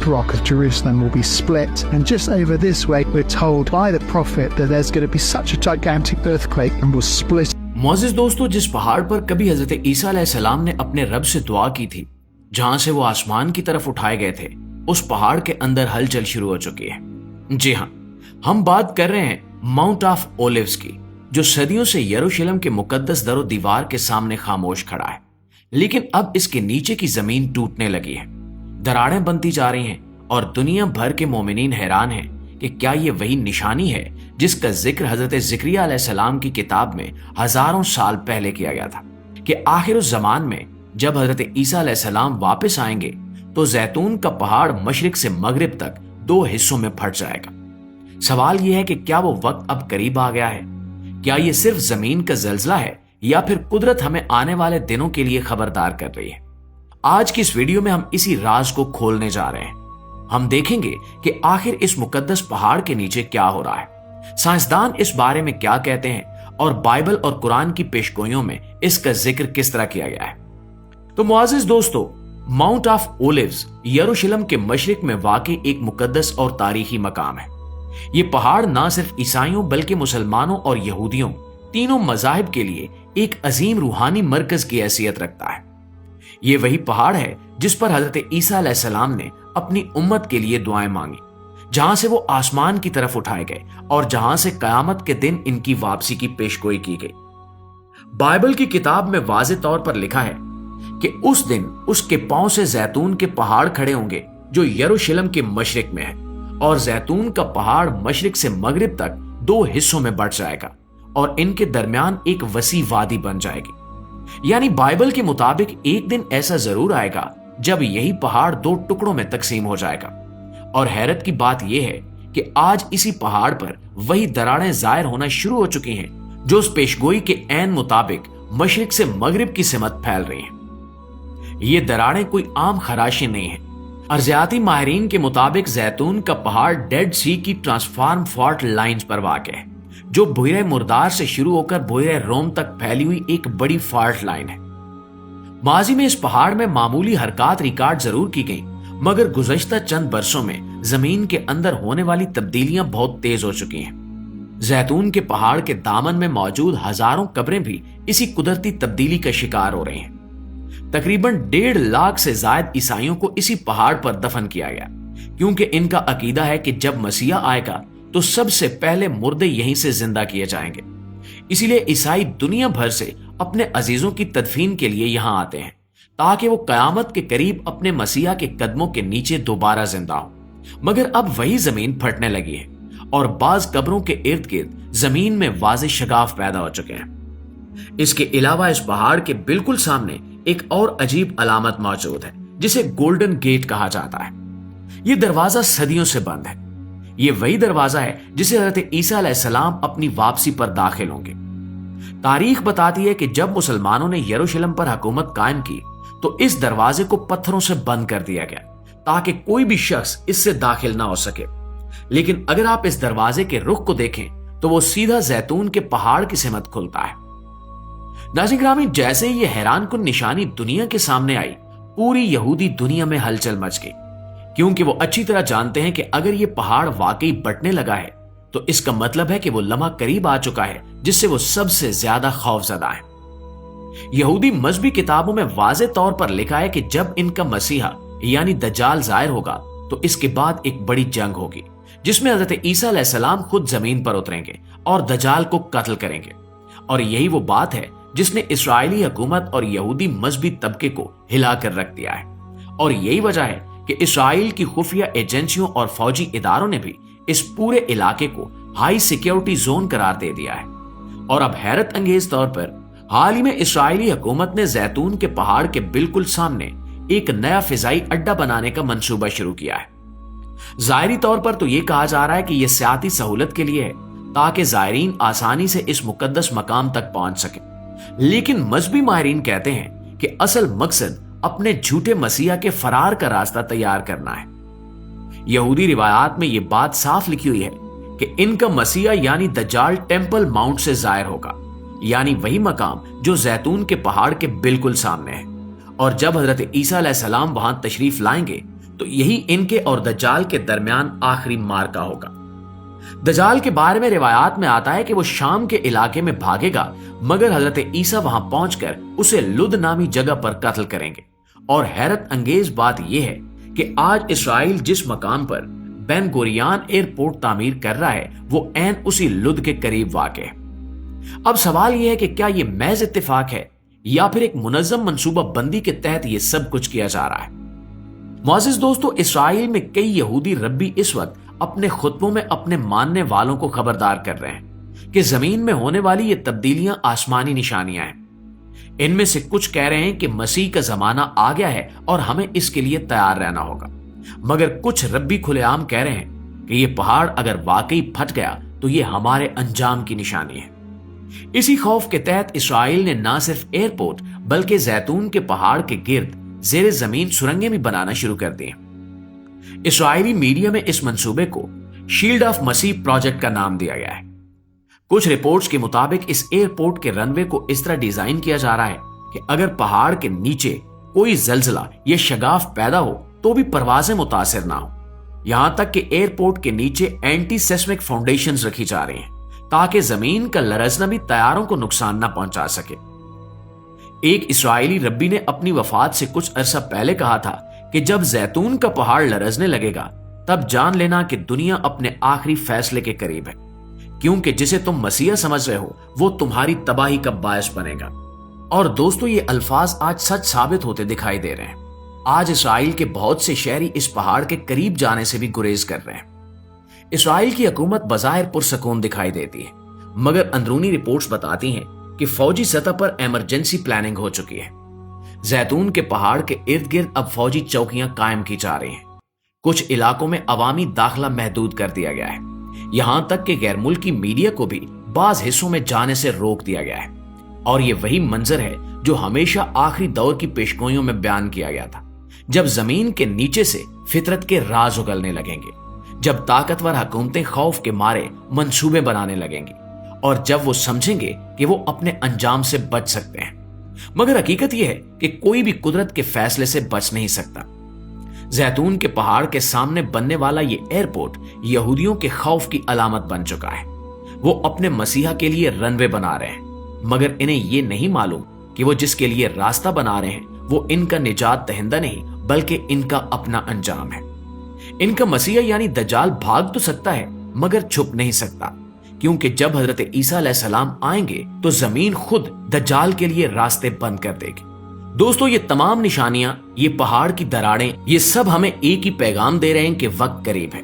rock of Jerusalem will be split. And just over this way, we're told by the prophet that there's going to be such a gigantic earthquake and will split. मोअज़्ज़िज़ दोस्तों, जिस पहाड़ पर कभी हजरत ईसा अलैहिस्सलाम ने अपने रब से दुआ की थी, जहां से वो आसमान की तरफ उठाए गए थे, उस पहाड़ के अंदर हलचल शुरू हो चुकी है। जी हाँ, हम बात कर रहे हैं माउंट ऑफ ओलिव्स की, जो सदियों से यरूशलेम के मुकद्दस दरो दीवार के सामने खामोश खड़ा है। लेकिन अब इसके नीचे की जमीन टूटने लगी है, दरारें बनती जा रही हैं और दुनिया भर के मोमिनीन हैरान हैं कि क्या ये वही निशानी है जिसका जिक्र हजरत ज़करिया अलैहिस्सलाम की किताब में हजारों साल पहले किया गया था कि आखिर उस जमान में जब हजरत ईसा अलैहिस्सलाम वापस आएंगे तो जैतून का पहाड़ मशरिक से मगरिब तक दो हिस्सों में फट जाएगा। सवाल यह है कि क्या वो वक्त अब करीब आ गया है? क्या ये सिर्फ जमीन का जल्जला है या फिर कुदरत हमें आने वाले दिनों के लिए खबरदार कर रही है? आज की इस वीडियो में हम इसी राज को खोलने जा रहे हैं। हम देखेंगे कि आखिर इस मुकद्दस पहाड़ के नीचे क्या हो रहा है, साइंसदान इस बारे में क्या कहते हैं और बाइबल और कुरान की पेशगोइयों में इसका जिक्र किस तरह किया गया है। तो मुअज़्ज़िज़ दोस्तों, माउंट ऑफ ओलिव्स यरूशलेम के मशरिक में वाक़ई एक मुकद्दस और तारीखी मकाम है। ये पहाड़ न सिर्फ ईसाइयों बल्कि मुसलमानों और यहूदियों तीनों मज़ाहिब के लिए एक अजीम रूहानी मरकज की हैसियत रखता है। ये वही पहाड़ है जिस पर हजरत ईसा अलैहिस्सलाम ने अपनी उम्मत के लिए दुआएं मांगी, जहां से वो आसमान की तरफ उठाए गए और जहां से कयामत के दिन इनकी वापसी की पेशगोई की गई। बाइबल की किताब में वाज़ेह तौर पर लिखा है कि उस दिन उसके पांव से जैतून के पहाड़ खड़े होंगे जो यरूशलेम के मशरिक में है, और जैतून का पहाड़ मशरिक से मगरिब तक दो हिस्सों में बंट जाएगा और इनके दरमियान एक वसी वादी बन जाएगी। यानी बाइबल के मुताबिक एक दिन ऐसा जरूर आएगा जब यही पहाड़ दो टुकड़ों में तकसीम हो जाएगा। और हैरत की बात यह है कि आज इसी पहाड़ पर वही दरारें जाहिर होना शुरू हो चुकी हैं जो उस पेशगोई के ऐन मुताबिक मशरिक से मगरिब की सिमत फैल रही हैं। ये दरारें कोई आम खराशी नहीं है। अर्जियाती माहिरीन के मुताबिक जैतून का पहाड़ डेड सी की ट्रांसफॉर्म फॉल्ट लाइंस पर वाक़ है, जो बुहरे मुर्दार से शुरू होकर बुहरे रोम तक फैली हुई एक बड़ी फॉल्ट लाइन है। माजी में इस पहाड़ में मामूली हरकत रिकॉर्ड जरूर की गई, मगर गुज़श्ता चंद बरसों में जमीन के अंदर होने वाली तब्दीलियां बहुत तेज हो चुकी हैं। जैतून के पहाड़ के दामन में मौजूद हजारों कब्रें भी इसी कुदरती तब्दीली का शिकार हो रही हैं। तकरीबन 1.5 लाख से ज्यादा ईसाइयों को इसी पहाड़ पर दफन किया गया, क्योंकि इनका अकीदा है कि जब मसीहा आएगा तो सबसे पहले मुर्दे यहीं से जिंदा किए जाएंगे। इसीलिए ईसाई दुनिया भर से अपने अजीजों की तदफीन के लिए यहां आते हैं ताकि वो कयामत के करीब अपने मसीहा के कदमों के नीचे दोबारा जिंदा हो। मगर अब वही जमीन फटने लगी है और बाज कब्रों के इर्द गिर्द जमीन में वाज़ेह शगाफ पैदा हो चुके हैं। इसके अलावा इस पहाड़ के बिल्कुल सामने एक और अजीब अलामत मौजूद है जिसे गोल्डन गेट कहा जाता है। यह दरवाजा सदियों से बंद है। यह वही दरवाजा है जिसे हजरत ईसा अलैहिस्सलाम अपनी वापसी पर दाखिल होंगे। तारीख बताती है कि जब मुसलमानों ने यरूशलेम पर हुकूमत कायम की तो इस दरवाजे को पत्थरों से बंद कर दिया गया ताकि कोई भी शख्स इससे दाखिल ना हो सके। लेकिन अगर आप इस दरवाजे के रुख को देखें तो वो सीधा जैतून के पहाड़ की सिमत खुलता है। नाज़रीन ग्रामी, जैसे ही ये हैरानकुन निशानी दुनिया के सामने आई, पूरी यहूदी दुनिया में हलचल मच गई, क्योंकि वो अच्छी तरह जानते हैं कि अगर ये पहाड़ वाकई बंटने लगा है तो इसका मतलब है कि वो लम्हा करीब आ चुका है जिससे वो सबसे ज्यादा खौफजदा है। यहूदी मजहबी किताबों में वाज़ेह तौर पर लिखा है कि जब इनका मसीहा यानी दज्जाल जाहिर होगा तो इसके बाद एक बड़ी जंग होगी जिसमें हजरत ईसा अलैहिस्सलाम खुद जमीन पर उतरेंगे और दज्जाल को कत्ल करेंगे। और यही वो बात है जिसने इस्राएली हुकूमत और यहूदी मजहबी तबके को हिलाकर रख दिया है। और यही वजह है कि इस्राएल की खुफिया एजेंसियों और फौजी इदारों ने भी इस पूरे इलाके को हाई सिक्योरिटी जोन करार दे दिया है। और अब हैरत अंगेज तौर पर हाल ही में इस्राएली हुकूमत ने जैतून के पहाड़ के बिल्कुल सामने एक नया फिजाई अड्डा बनाने का मंसूबा शुरू किया है। जाहिरी तौर पर तो यह कहा जा रहा है कि यह सियाती सहूलत के लिए है ताकि जायरीन आसानी से इस मुकद्दस मकाम तक पहुंच सके। लेकिन मजहबी माहिरीन कहते हैं कि असल मकसद अपने झूठे मसीहा के फरार का रास्ता तैयार करना है। यहूदी रिवायात में यह बात साफ लिखी हुई है कि इनका मसीहा यानी दज्जाल टेंपल माउंट से जाहिर होगा, यानी वही मकाम जो जैतून के पहाड़ के बिल्कुल सामने है। और जब हजरत ईसा अलैहिस्सलाम वहां तशरीफ लाएंगे तो यही इनके और दज्जाल के दरमियान आखिरी मार्का होगा। दज्जाल के बारे में रिवायात में आता है कि वो शाम के इलाके में भागेगा, मगर हजरत ईसा वहां पहुंचकर उसे लुद नामी जगह पर कत्ल करेंगे। और हैरत अंगेज बात यह है कि आज इसराइल जिस मकाम पर बेन गुरियन एयरपोर्ट तामीर कर रहा है वो ऐन उसी लुद के करीब वाक़ है। अब सवाल यह है कि क्या यह महज इत्तेफाक है या फिर एक मुनज़्ज़म मंसूबा बंदी के तहत यह सब कुछ किया जा रहा है। मुअज़्ज़िज़ दोस्तों, इसराइल में कई यहूदी रब्बी इस वक्त अपने खुतबों में अपने मानने वालों को खबरदार कर रहे हैं कि जमीन में होने वाली ये तब्दीलियां आसमानी निशानियां हैं। इनमें से कुछ कह रहे हैं कि मसीह का जमाना आ गया है और हमें इसके लिए तैयार रहना होगा, मगर कुछ रब्बी खुलेआम कह रहे हैं कि ये पहाड़ अगर वाकई फट गया तो ये हमारे अंजाम की निशानी है। इसी खौफ के तहत इसराइल ने न सिर्फ एयरपोर्ट बल्कि जैतून के पहाड़ के गिर्द जेर जमीन सुरंगें भी बनाना शुरू कर दी। इसराइली मीडिया में इस मंसूबे को शील्ड ऑफ मसीह प्रोजेक्ट का नाम दिया गया है। कुछ रिपोर्ट्स के मुताबिक इस एयरपोर्ट के रनवे को इस तरह डिजाइन किया जा रहा है कि अगर पहाड़ के नीचे कोई जलजला या शगाफ पैदा हो तो भी परवाजें मुतासिर ना हो। यहां तक कि एयरपोर्ट के नीचे एंटी सेस्मिक फाउंडेशंस रखी जा रही हैं ताकि जमीन का लरजना भी तैयारों को नुकसान ना पहुंचा सके। एक इस्राएली रब्बी ने अपनी वफात से कुछ अरसा पहले कहा था कि जब जैतून का पहाड़ लरजने लगेगा तब जान लेना कि दुनिया अपने आखिरी फैसले के करीब है, क्योंकि जिसे तुम मसीहा समझ रहे हो वो तुम्हारी तबाही का बायस बनेगा। और दोस्तों, ये अल्फाज आज सच साबित होते दिखाई दे रहे हैं। आज इसराइल के बहुत से शहरी इस पहाड़ के करीब जाने से भी गुरेज कर रहे हैं। इसराइल की हुकूमत बज़ाहिर पुरसकून दिखाई देती है, मगर अंदरूनी रिपोर्ट्स बताती हैं कि फौजी सतह पर इमरजेंसी प्लानिंग हो चुकी है। जैतून के पहाड़ के इर्द गिर्द अब फौजी चौकियां कायम की जा रही हैं। कुछ इलाकों में अवामी दाखिला महदूद कर दिया गया है। यहां तक कि गैर मुल्की मीडिया को भी बाज हिस्सों में जाने से रोक दिया गया है। और ये वही मंजर है जो हमेशा आखिरी दौर की पेशगोइयों में बयान किया गया था, जब जमीन के नीचे से फितरत के राज उगलने लगेंगे, जब ताकतवर हुकूमतें खौफ के मारे मंसूबे बनाने लगेंगी और जब वो समझेंगे कि वो अपने अंजाम से बच सकते हैं। मगर हकीकत यह है कि कोई भी कुदरत के फैसले से बच नहीं सकता। जैतून के पहाड़ के सामने बनने वाला ये एयरपोर्ट यहूदियों के खौफ की अलामत बन चुका है। वो अपने मसीहा के लिए रनवे बना रहे हैं, मगर इन्हें ये नहीं मालूम कि वो जिसके लिए रास्ता बना रहे हैं वो इनका निजात दहिंदा नहीं बल्कि इनका अपना अंजाम है। इनका मसीहा यानी दज्जाल भाग तो सकता है मगर छुप नहीं सकता, क्योंकि जब हजरत ईसा अलैहिस्सलाम आएंगे तो जमीन खुद दज्जाल के लिए रास्ते बंद कर देगी। दोस्तों, ये तमाम निशानियां, ये पहाड़ की दरारें, ये सब हमें एक ही पैगाम दे रहे हैं कि वक्त करीब है।